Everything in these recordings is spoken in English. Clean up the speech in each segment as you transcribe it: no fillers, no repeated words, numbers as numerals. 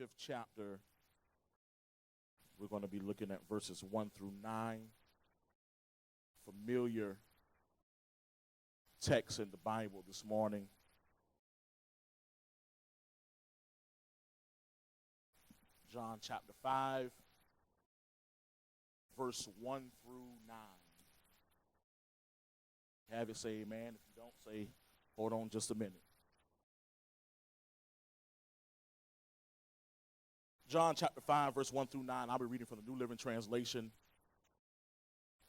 5th chapter. We're going to be looking at verses 1 through 9. Familiar text in the Bible this morning. John chapter 5, verse 1 through 9. Have it, say amen. If you don't, say, hold on just a minute. John chapter 5, verse 1 through 9. I'll be reading from the New Living Translation.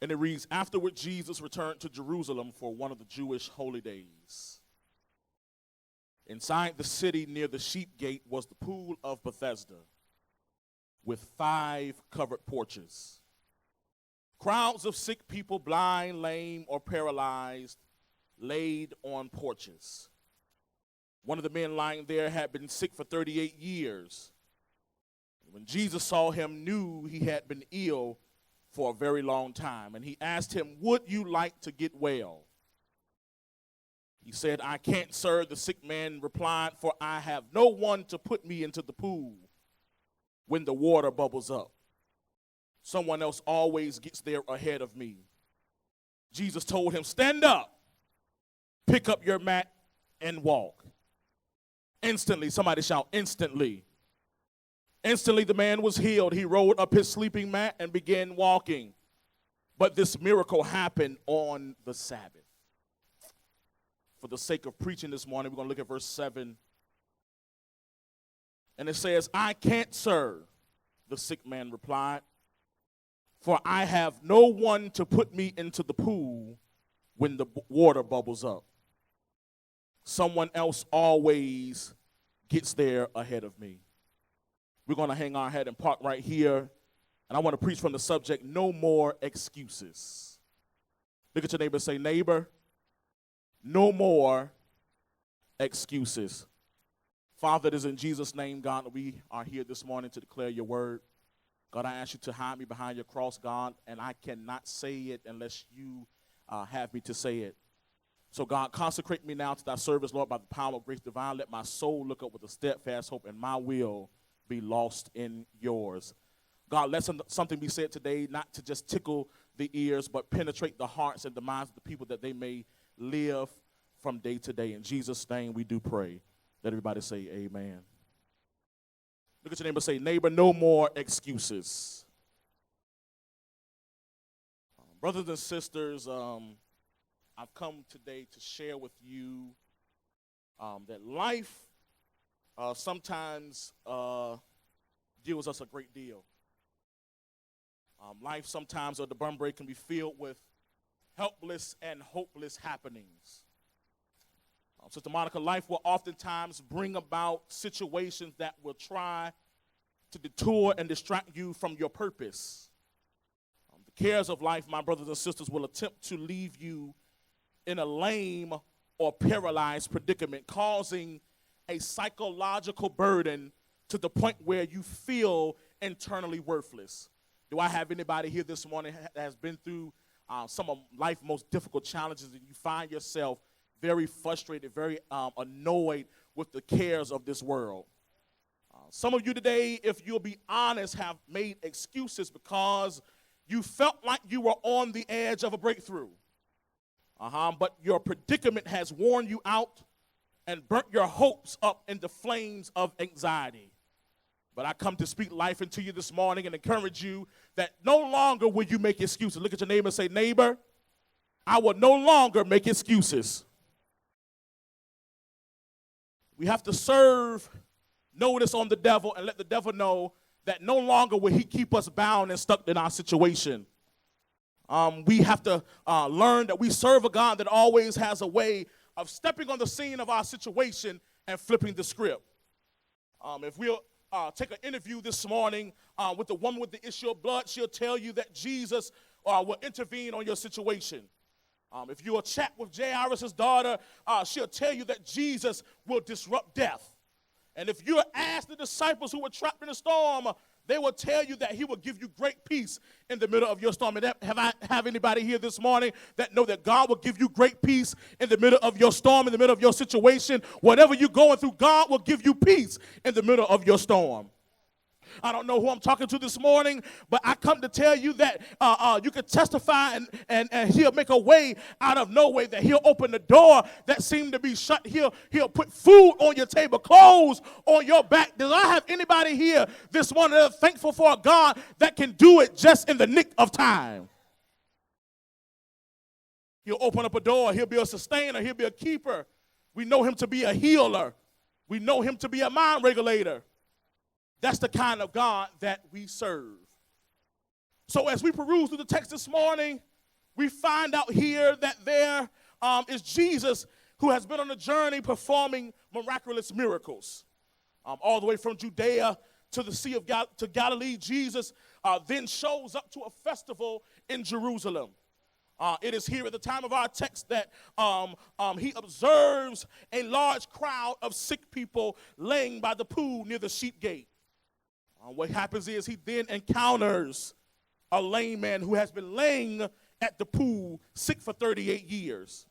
And it reads, afterward Jesus returned to Jerusalem for one of the Jewish holy days. Inside the city near the sheep gate was the pool of Bethesda with 5 covered porches. Crowds of sick people, blind, lame, or paralyzed, laid on porches. One of the men lying there had been sick for 38 years. When Jesus saw him, knew he had been ill for a very long time, and he asked him, would you like to get well? He said, I can't, sir, the sick man replied, for I have no one to put me into the pool when the water bubbles up. Someone else always gets there ahead of me. Jesus told him, stand up, pick up your mat, and walk. Instantly, somebody shout, instantly. Instantly, the man was healed. He rolled up his sleeping mat and began walking. But this miracle happened on the Sabbath. For the sake of preaching this morning, we're going to look at verse 7. And it says, I can't, sir, the sick man replied, for I have no one to put me into the pool when the water bubbles up. Someone else always gets there ahead of me. We're going to hang our head and park right here. And I want to preach from the subject, no more excuses. Look at your neighbor and say, neighbor, no more excuses. Father, it is in Jesus' name, God, that we are here this morning to declare your word. God, I ask you to hide me behind your cross, God, and I cannot say it unless you have me to say it. So, God, consecrate me now to thy service, Lord, by the power of grace divine. Let my soul look up with a steadfast hope, and my will be lost in yours. God, let something be said today, not to just tickle the ears, but penetrate the hearts and the minds of the people that they may live from day to day. In Jesus' name we do pray. Let everybody say amen. Look at your neighbor and say, neighbor, no more excuses. Brothers and sisters, I've come today to share with you that life sometimes deals us a great deal. Life sometimes, or the bum break, can be filled with helpless and hopeless happenings. Sister Monica, life will oftentimes bring about situations that will try to detour and distract you from your purpose. The cares of life, my brothers and sisters, will attempt to leave you in a lame or paralyzed predicament, causing a psychological burden to the point where you feel internally worthless. Do I have anybody here this morning that has been through some of life's most difficult challenges, and you find yourself very frustrated, very annoyed with the cares of this world? Some of you today, if you'll be honest, have made excuses because you felt like you were on the edge of a breakthrough. But your predicament has worn you out and burnt your hopes up in the flames of anxiety. But I come to speak life into you this morning and encourage you that no longer will you make excuses. Look at your neighbor and say, neighbor, I will no longer make excuses. We have to serve notice on the devil and let the devil know that no longer will he keep us bound and stuck in our situation. We have to learn that we serve a God that always has a way of stepping on the scene of our situation and flipping the script. If we'll take an interview this morning with the woman with the issue of blood, she'll tell you that Jesus will intervene on your situation. If you'll chat with Jairus' daughter, she'll tell you that Jesus will disrupt death. And if you ask the disciples who were trapped in the storm, they will tell you that he will give you great peace in the middle of your storm. And have anybody here this morning that know that God will give you great peace in the middle of your storm, in the middle of your situation? Whatever you're going through, God will give you peace in the middle of your storm. I don't know who I'm talking to this morning, but I come to tell you that you can testify and he'll make a way out of no way, that he'll open the door that seemed to be shut. He'll put food on your table, clothes on your back. Does I have anybody here this morning that are thankful for a God that can do it just in the nick of time? He'll open up a door. He'll be a sustainer. He'll be a keeper. We know him to be a healer. We know him to be a mind regulator. That's the kind of God that we serve. So as we peruse through the text this morning, we find out here that there is Jesus who has been on a journey performing miraculous miracles. All the way from Judea to the Sea of to Galilee, Jesus then shows up to a festival in Jerusalem. It is here at the time of our text that he observes a large crowd of sick people laying by the pool near the sheep gate. What happens is he then encounters a lame man who has been laying at the pool sick for 38 years.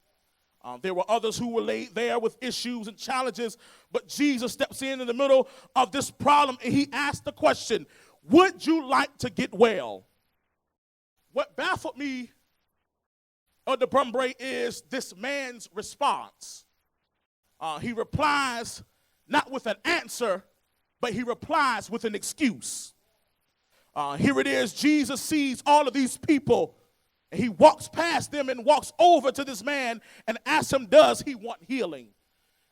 There were others who were laid there with issues and challenges, but Jesus steps in the middle of this problem and he asks the question, would you like to get well? What baffled me the Brumbray is this man's response. He replies not with an answer, but he replies with an excuse. Here it is, Jesus sees all of these people, and he walks past them and walks over to this man and asks him, does he want healing?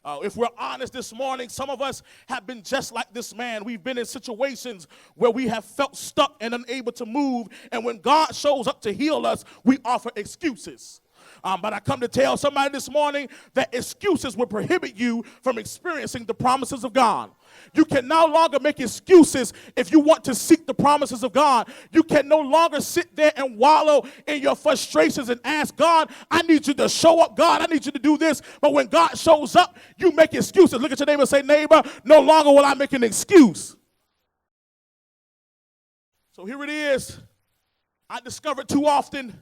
If we're honest this morning, some of us have been just like this man. We've been in situations where we have felt stuck and unable to move, and when God shows up to heal us, we offer excuses. But I come to tell somebody this morning that excuses will prohibit you from experiencing the promises of God. You can no longer make excuses if you want to seek the promises of God. You can no longer sit there and wallow in your frustrations and ask God, I need you to show up, God, I need you to do this. But when God shows up, you make excuses. Look at your neighbor and say, neighbor, no longer will I make an excuse. So here it is. I discovered too often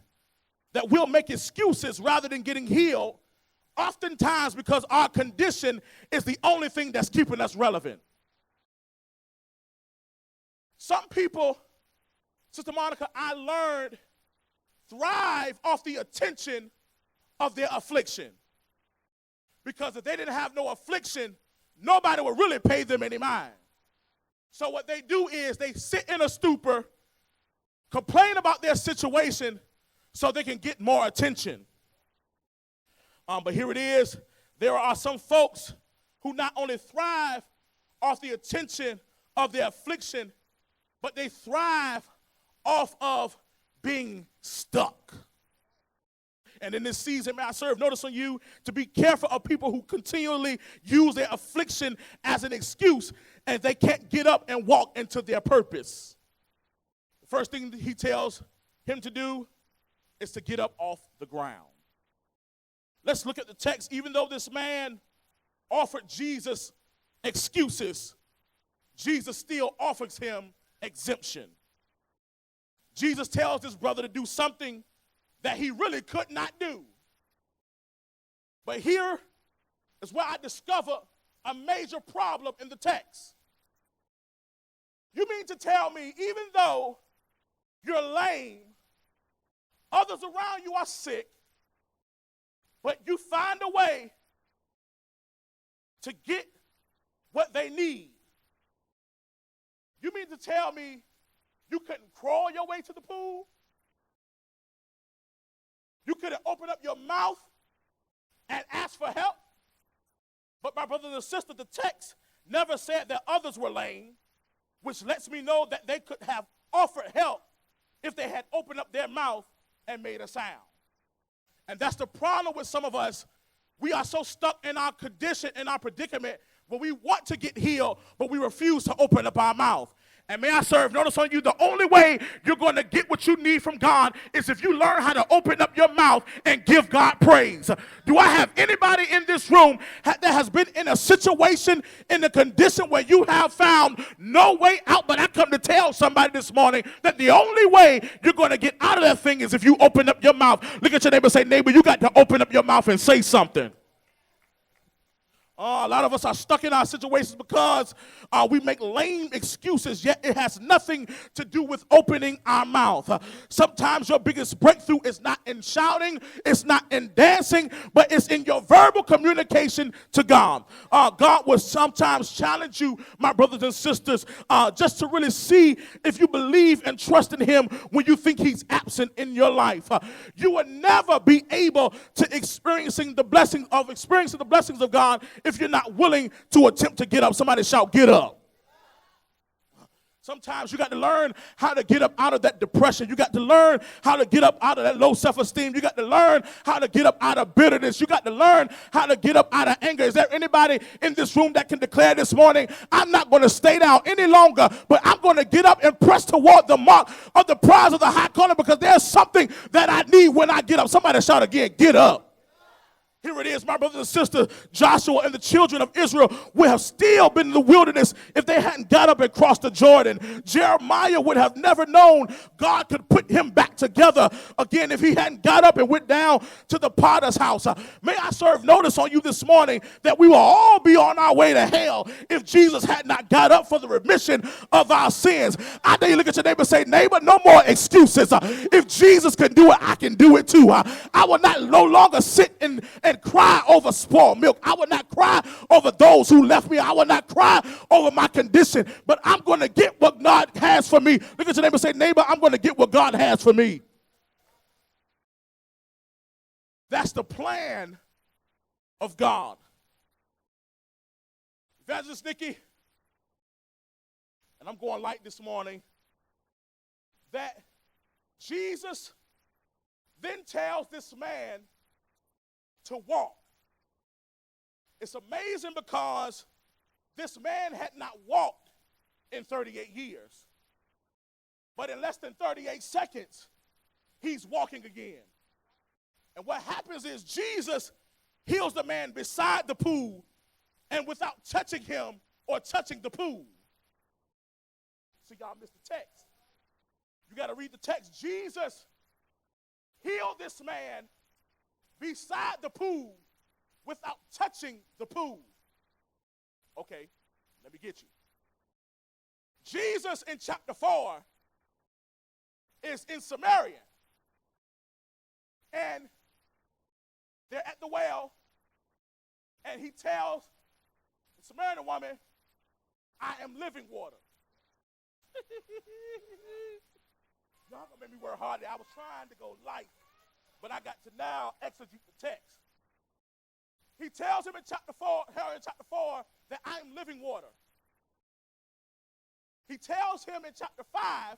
that we'll make excuses rather than getting healed, oftentimes because our condition is the only thing that's keeping us relevant. Some people, Sister Monica, I learned, thrive off the attention of their affliction. Because if they didn't have no affliction, nobody would really pay them any mind. So what they do is they sit in a stupor, complain about their situation, so they can get more attention. But here it is. There are some folks who not only thrive off the attention of their affliction, but they thrive off of being stuck. And in this season, may I serve notice on you to be careful of people who continually use their affliction as an excuse and they can't get up and walk into their purpose. The first thing he tells him to do is to get up off the ground. Let's look at the text. Even though this man offered Jesus excuses, Jesus still offers him exemption. Jesus tells this brother to do something that he really could not do. But here is where I discover a major problem in the text. You mean to tell me, even though you're lame, others around you are sick, but you find a way to get what they need? You mean to tell me you couldn't crawl your way to the pool? You could have opened up your mouth and asked for help? But my brothers and sisters, the text never said that others were lame, which lets me know that they could have offered help if they had opened up their mouth and made a sound. And that's the problem with some of us. We are so stuck in our condition, in our predicament, where we want to get healed, but we refuse to open up our mouth. And may I serve notice on you, the only way you're going to get what you need from God is if you learn how to open up your mouth and give God praise. Do I have anybody in this room that has been in a situation, in a condition where you have found no way out? But I come to tell somebody this morning that the only way you're going to get out of that thing is if you open up your mouth. Look at your neighbor and say, neighbor, you got to open up your mouth and say something. A lot of us are stuck in our situations because we make lame excuses, yet it has nothing to do with opening our mouth. Sometimes your biggest breakthrough is not in shouting, it's not in dancing, but it's in your verbal communication to God. God will sometimes challenge you, my brothers and sisters, just to really see if you believe and trust in him when you think he's absent in your life. You will never be able to experiencing the blessings of God if you're not willing to attempt to get up. Somebody shout, get up. Sometimes you got to learn how to get up out of that depression. You got to learn how to get up out of that low self-esteem. You got to learn how to get up out of bitterness. You got to learn how to get up out of anger. Is there anybody in this room that can declare this morning, I'm not going to stay down any longer, but I'm going to get up and press toward the mark of the prize of the high calling, because there's something that I need when I get up. Somebody shout again, get up. Here it is, my brothers and sisters. Joshua and the children of Israel would have still been in the wilderness if they hadn't got up and crossed the Jordan. Jeremiah would have never known God could put him back together again if he hadn't got up and went down to the potter's house. May I serve notice on you this morning that we will all be on our way to hell if Jesus had not got up for the remission of our sins. I dare you look at your neighbor and say, neighbor, no more excuses. If Jesus can do it, I can do it too. I will not no longer sit and cry over spoiled milk. I will not cry over those who left me. I will not cry over my condition, but I'm going to get what God has for me. Look at your neighbor and say, neighbor, I'm going to get what God has for me. That's the plan of God. Evangelist Nikki, and I'm going light this morning, that Jesus then tells this man to walk. It's amazing because this man had not walked in 38 years. But in less than 38 seconds, he's walking again. And what happens is Jesus heals the man beside the pool and without touching him or touching the pool. See, y'all missed the text. You got to read the text. Jesus healed this man beside the pool without touching the pool. Okay, let me get you. Jesus in chapter 4 is in Samaria. And they're at the well, and he tells the Samaritan woman, I am living water. Y'all gonna make me work harder. I was trying to go light, but I got to now exegete the text. He tells him in chapter 4, that I am living water. He tells him in chapter 5,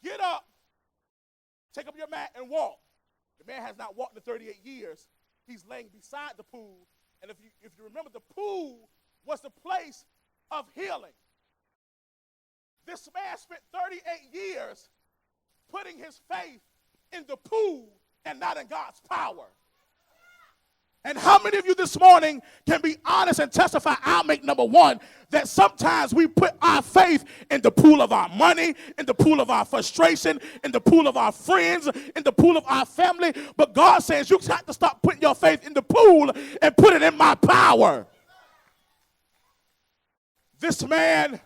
get up, take up your mat, and walk. The man has not walked in 38 years. He's laying beside the pool. And if you remember, the pool was the place of healing. This man spent 38 years putting his faith in the pool and not in God's power. And how many of you this morning can be honest and testify, I'll make number one, that sometimes we put our faith in the pool of our money, in the pool of our frustration, in the pool of our friends, in the pool of our family. But God says you have to stop putting your faith in the pool and put it in my power. This man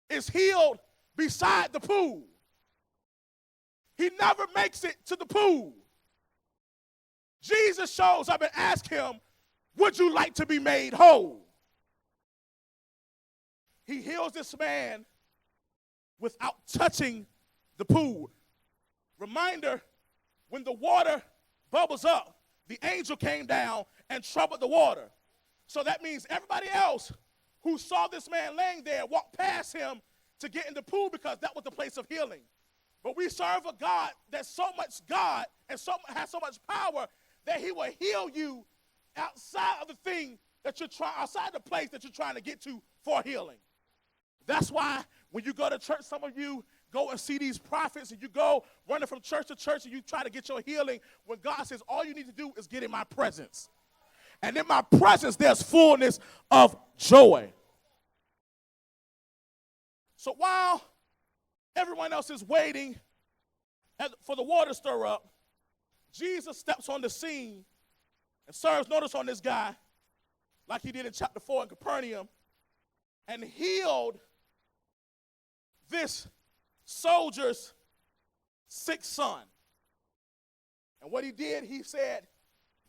is healed beside the pool. He never makes it to the pool. Jesus shows up and asks him, would you like to be made whole? He heals this man without touching the pool. Reminder, when the water bubbles up, the angel came down and troubled the water. So that means everybody else who saw this man laying there walked past him to get in the pool because that was the place of healing. But we serve a God that's so much God and has so much power that he will heal you outside of the thing that you're trying, outside the place that you're trying to get to for healing. That's why when you go to church, some of you go and see these prophets and you go running from church to church and you try to get your healing when God says all you need to do is get in my presence. And in my presence, there's fullness of joy. So while everyone else is waiting for the water to stir up, Jesus steps on the scene And serves notice on this guy, like he did in chapter 4 in Capernaum, and healed this soldier's sick son. And what he did, he said,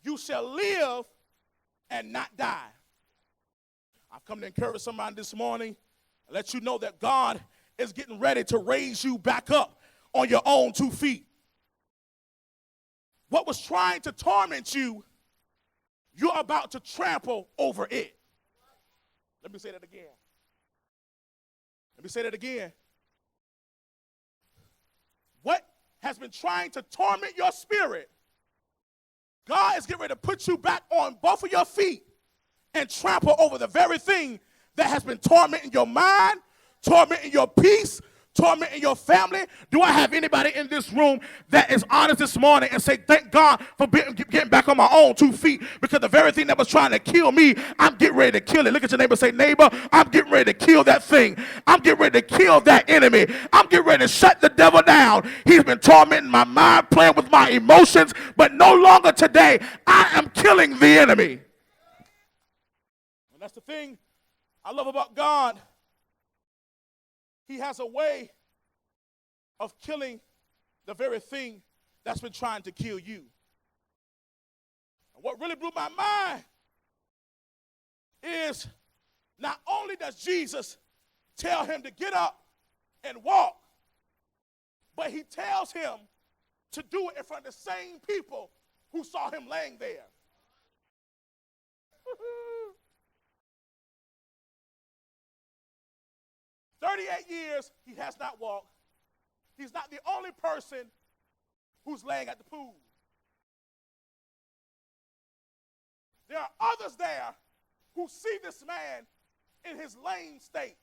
you shall live and not die. I've come to encourage somebody this morning and let you know that God is getting ready to raise you back up on your own 2 feet. What was trying to torment you, you're about to trample over it. Let me say that again. Let me say that again. What has been trying to torment your spirit, God is getting ready to put you back on both of your feet and trample over the very thing that has been tormenting your mind, tormenting your peace, tormenting your family. Do I have anybody in this room that is honest this morning and say, thank God for getting back on my own 2 feet, because the very thing that was trying to kill me, I'm getting ready to kill it. Look at your neighbor and say, neighbor, I'm getting ready to kill that thing. I'm getting ready to kill that enemy. I'm getting ready to shut the devil down. He's been tormenting my mind, playing with my emotions, but no longer today. I am killing the enemy. And that's the thing I love about God. He has a way of killing the very thing that's been trying to kill you. And what really blew my mind is not only does Jesus tell him to get up and walk, but he tells him to do it in front of the same people who saw him laying there. 38 years, he has not walked. He's not the only person who's laying at the pool. There are others there who see this man in his lame state,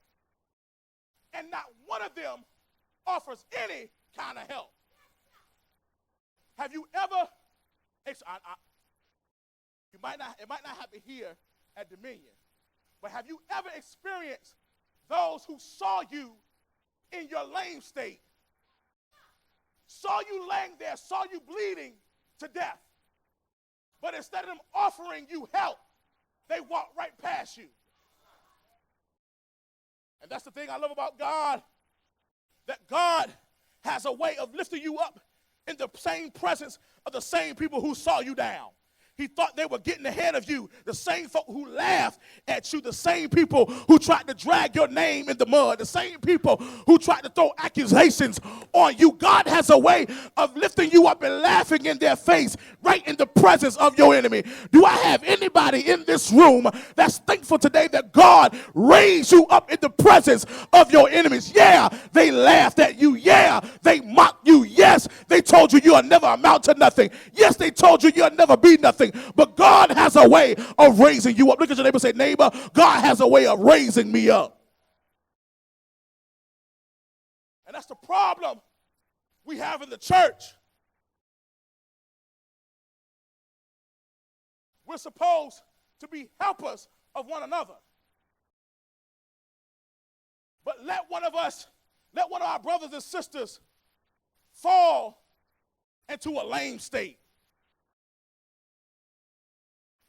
and not one of them offers any kind of help. Have you ever, it might not happen here at Dominion, but have you ever experienced those who saw you in your lame state, saw you laying there, saw you bleeding to death, but instead of them offering you help, they walked right past you? And that's the thing I love about God, that God has a way of lifting you up in the same presence of the same people who saw you down. He thought they were getting ahead of you. The same folk who laughed at you, the same people who tried to drag your name in the mud, the same people who tried to throw accusations on you. God has a way of lifting you up and laughing in their face right in the presence of your enemy. Do I have anybody in this room that's thankful today that God raised you up in the presence of your enemies? Yeah, they laughed at you. Yeah, they mocked you. Yes, they told you you'll never amount to nothing. Yes, they told you you'll never be nothing. But God has a way of raising you up. Look at your neighbor and say, neighbor, God has a way of raising me up. And that's the problem we have in the church. We're supposed to be helpers of one another. But let one of our brothers and sisters fall into a lame state.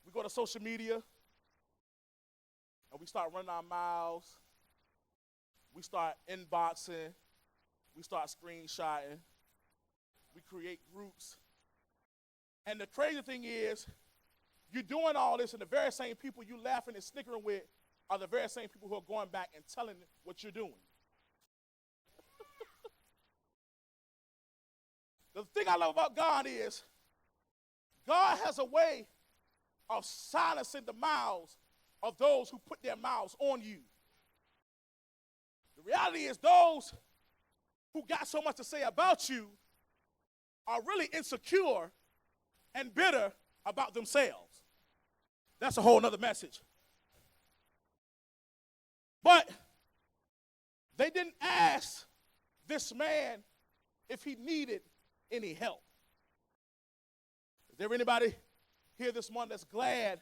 We go to social media and we start running our mouths. We start inboxing. We start screenshotting. We create groups. And the crazy thing is, you're doing all this, and the very same people you laughing and snickering with are the very same people who are going back and telling what you're doing. The thing I love about God is, God has a way of silencing the mouths of those who put their mouths on you. The reality is, those who got so much to say about you are really insecure and bitter about themselves. That's a whole nother message. But they didn't ask this man if he needed any help. Is there anybody here this morning that's glad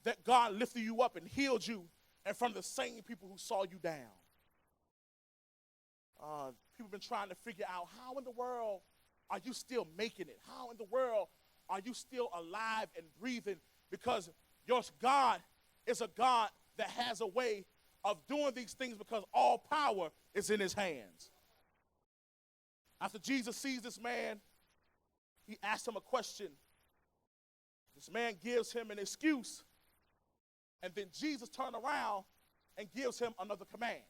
that God lifted you up and healed you in front of the same people who saw you down? People have been trying to figure out, how in the world are you still making it? How in the world are you still alive and breathing because your God is a God that has a way of doing these things because all power is in his hands. After Jesus sees this man, he asks him a question. This man gives him an excuse, and then Jesus turns around and gives him another command.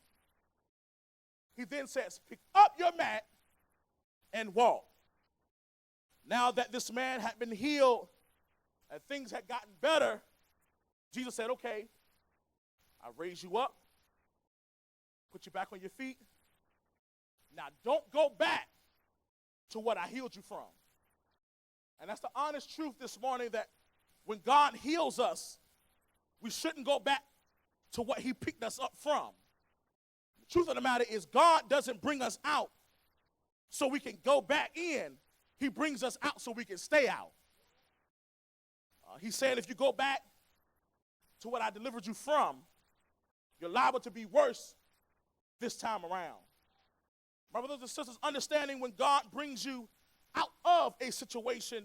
He then says, pick up your mat and walk. Now that this man had been healed and things had gotten better, Jesus said, okay, I'll raise you up, put you back on your feet. Now don't go back to what I healed you from. And that's the honest truth this morning, that when God heals us, we shouldn't go back to what he picked us up from. The truth of the matter is God doesn't bring us out so we can go back in. He brings us out so we can stay out. He's saying if you go back to what I delivered you from, you're liable to be worse this time around. My brothers and sisters, understanding when God brings you out of a situation,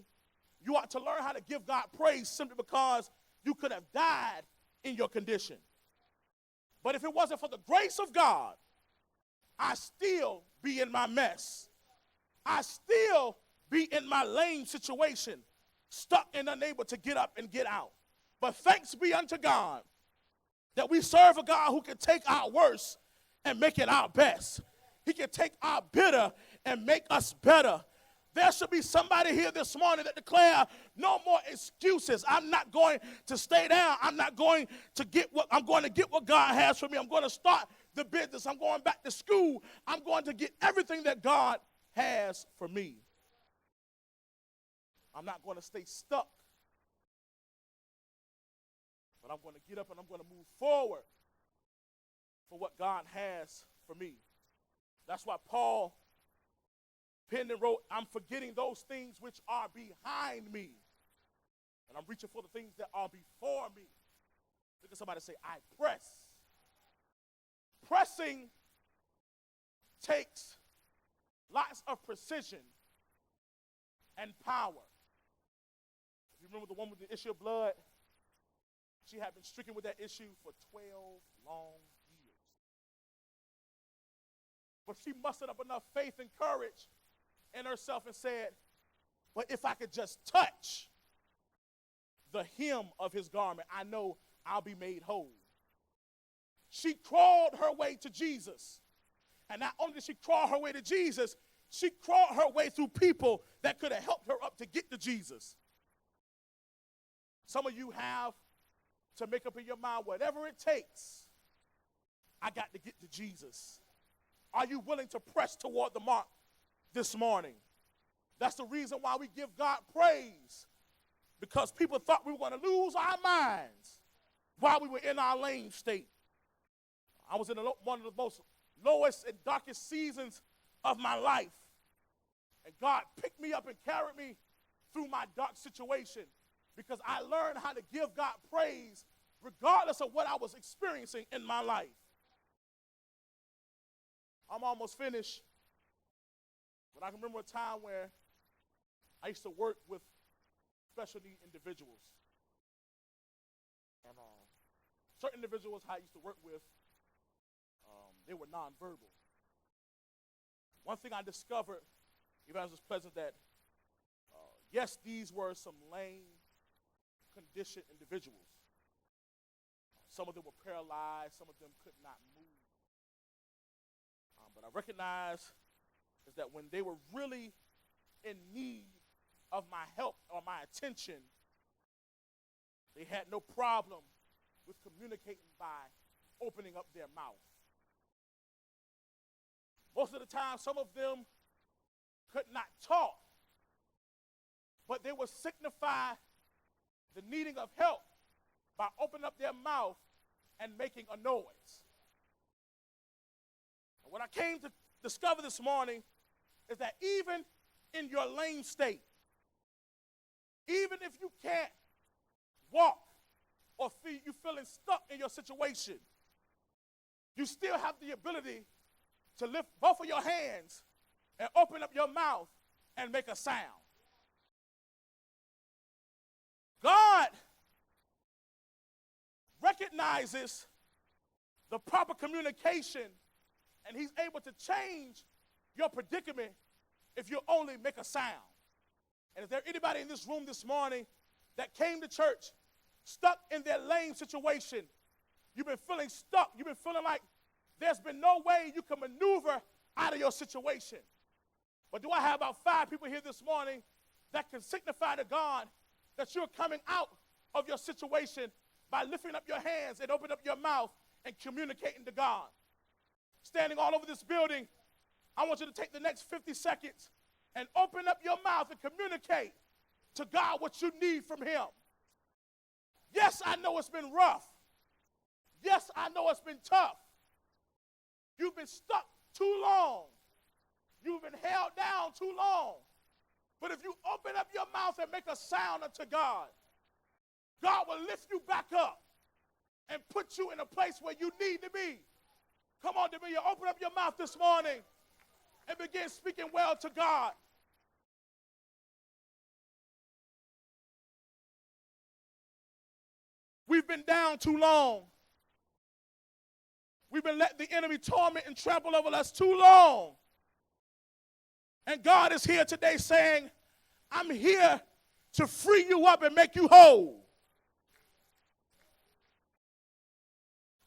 you ought to learn how to give God praise simply because you could have died in your condition. But if it wasn't for the grace of God, I'd still be in my mess. I'd still be in my lame situation, stuck and unable to get up and get out. But thanks be unto God that we serve a God who can take our worst and make it our best. He can take our bitter and make us better. There should be somebody here this morning that declare no more excuses. I'm not going to stay down. I'm going to get what God has for me. I'm going to start the business. I'm going back to school. I'm going to get everything that God has for me. I'm not going to stay stuck. But I'm going to get up and I'm going to move forward for what God has for me. That's why Paul penned and wrote, I'm forgetting those things which are behind me, and I'm reaching for the things that are before me. Look at somebody say, I press. Pressing takes lots of precision and power. You remember the woman with the issue of blood? She had been stricken with that issue for 12 long years. But she mustered up enough faith and courage in herself and said, but if I could just touch the hem of his garment, I know I'll be made whole. She crawled her way to Jesus. And not only did she crawl her way to Jesus, she crawled her way through people that could have helped her up to get to Jesus. Some of you have to make up in your mind, whatever it takes, I got to get to Jesus. Are you willing to press toward the mark this morning? That's the reason why we give God praise, because people thought we were going to lose our minds while we were in our lame state. I was in one of the most lowest and darkest seasons of my life, and God picked me up and carried me through my dark situation because I learned how to give God praise regardless of what I was experiencing in my life. I'm almost finished. But I can remember a time where I used to work with special need individuals. And certain individuals I used to work with, they were nonverbal. One thing I discovered, Evangelist Pleasant, that yes, these were some lame, conditioned individuals. Some of them were paralyzed. Some of them could not move. But I recognized is that when they were really in need of my help or my attention, they had no problem with communicating by opening up their mouth. Most of the time, some of them could not talk, but they would signify the needing of help by opening up their mouth and making a noise. And what I came to discover this morning is that even in your lame state, even if you can't walk or you're feeling stuck in your situation, you still have the ability to lift both of your hands and open up your mouth and make a sound. God recognizes the proper communication, and he's able to change your predicament if you only make a sound. And is there anybody in this room this morning that came to church stuck in their lame situation? You've been feeling stuck. You've been feeling like there's been no way you can maneuver out of your situation. But do I have about 5 people here this morning that can signify to God that you're coming out of your situation by lifting up your hands and opening up your mouth and communicating to God? Standing all over this building, I want you to take the next 50 seconds and open up your mouth and communicate to God what you need from him. Yes, I know it's been rough. Yes, I know it's been tough. You've been stuck too long. You've been held down too long. But if you open up your mouth and make a sound unto God, God will lift you back up and put you in a place where you need to be. Come on, Dominion, open up your mouth this morning and begin speaking well to God. We've been down too long. We've been letting the enemy torment and trample over us too long. And God is here today saying, I'm here to free you up and make you whole.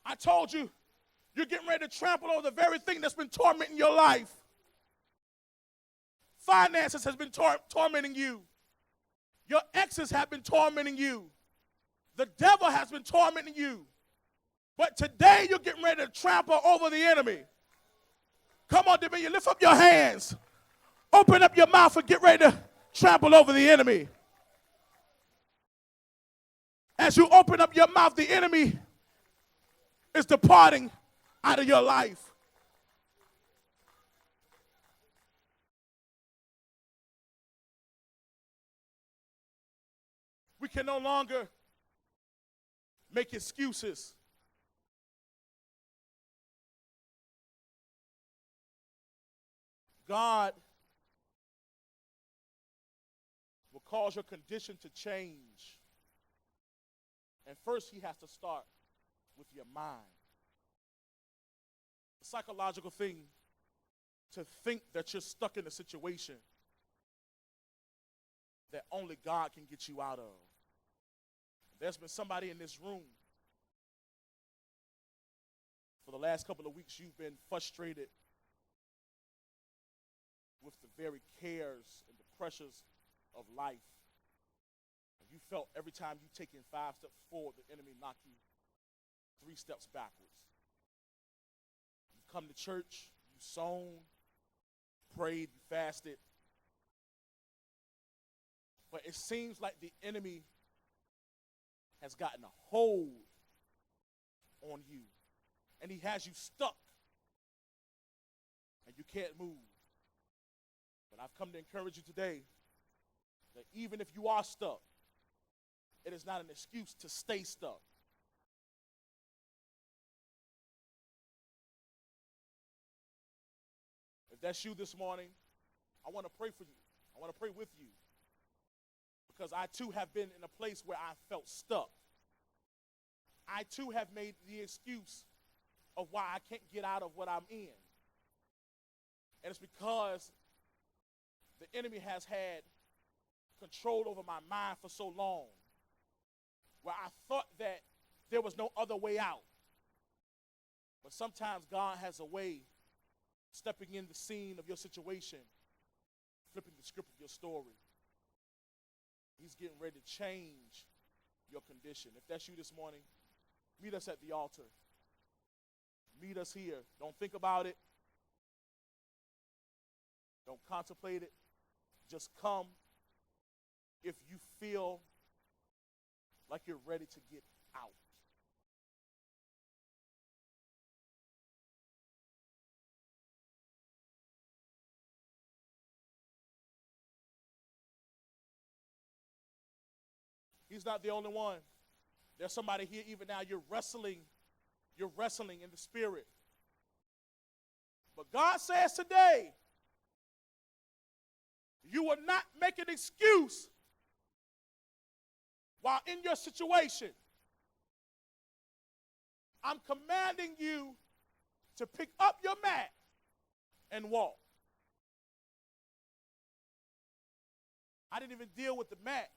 I told you, you're getting ready to trample over the very thing that's been tormenting your life. Finances has been tormenting you. Your exes have been tormenting you. The devil has been tormenting you. But today you're getting ready to trample over the enemy. Come on, Dominion, lift up your hands. Open up your mouth and get ready to trample over the enemy. As you open up your mouth, the enemy is departing out of your life. We can no longer make excuses. God will cause your condition to change. And first, he has to start with your mind. The psychological thing to think that you're stuck in a situation that only God can get you out of. There's been somebody in this room for the last couple of weeks, you've been frustrated with the very cares and the pressures of life. And you felt every time you taken 5 steps forward, the enemy knocked you 3 steps backwards. You've come to church, you've sown, prayed, you fasted. But it seems like the enemy has gotten a hold on you. And he has you stuck. And you can't move. But I've come to encourage you today that even if you are stuck, it is not an excuse to stay stuck. If that's you this morning, I want to pray for you. I want to pray with you. Because I too have been in a place where I felt stuck. I too have made the excuse of why I can't get out of what I'm in. And it's because the enemy has had control over my mind for so long, where I thought that there was no other way out. But sometimes God has a way stepping in the scene of your situation, flipping the script of your story. He's getting ready to change your condition. If that's you this morning, meet us at the altar. Meet us here. Don't think about it. Don't contemplate it. Just come if you feel like you're ready to get out. He's not the only one. There's somebody here even now, you're wrestling in the spirit. But God says today, you will not make an excuse while in your situation. I'm commanding you to pick up your mat and walk. I didn't even deal with the mat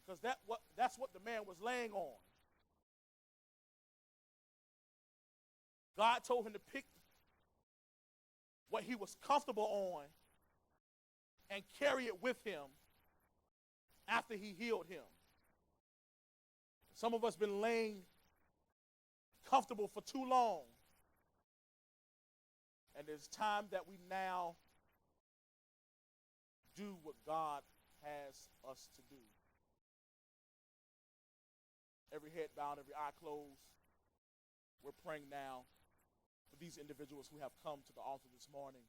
because that's what the man was laying on. God told him to pick what he was comfortable on and carry it with him after he healed him. Some of us been laying comfortable for too long. And it's time that we now do what God has us to do. Every head bowed, every eye closed. We're praying now for these individuals who have come to the altar this morning.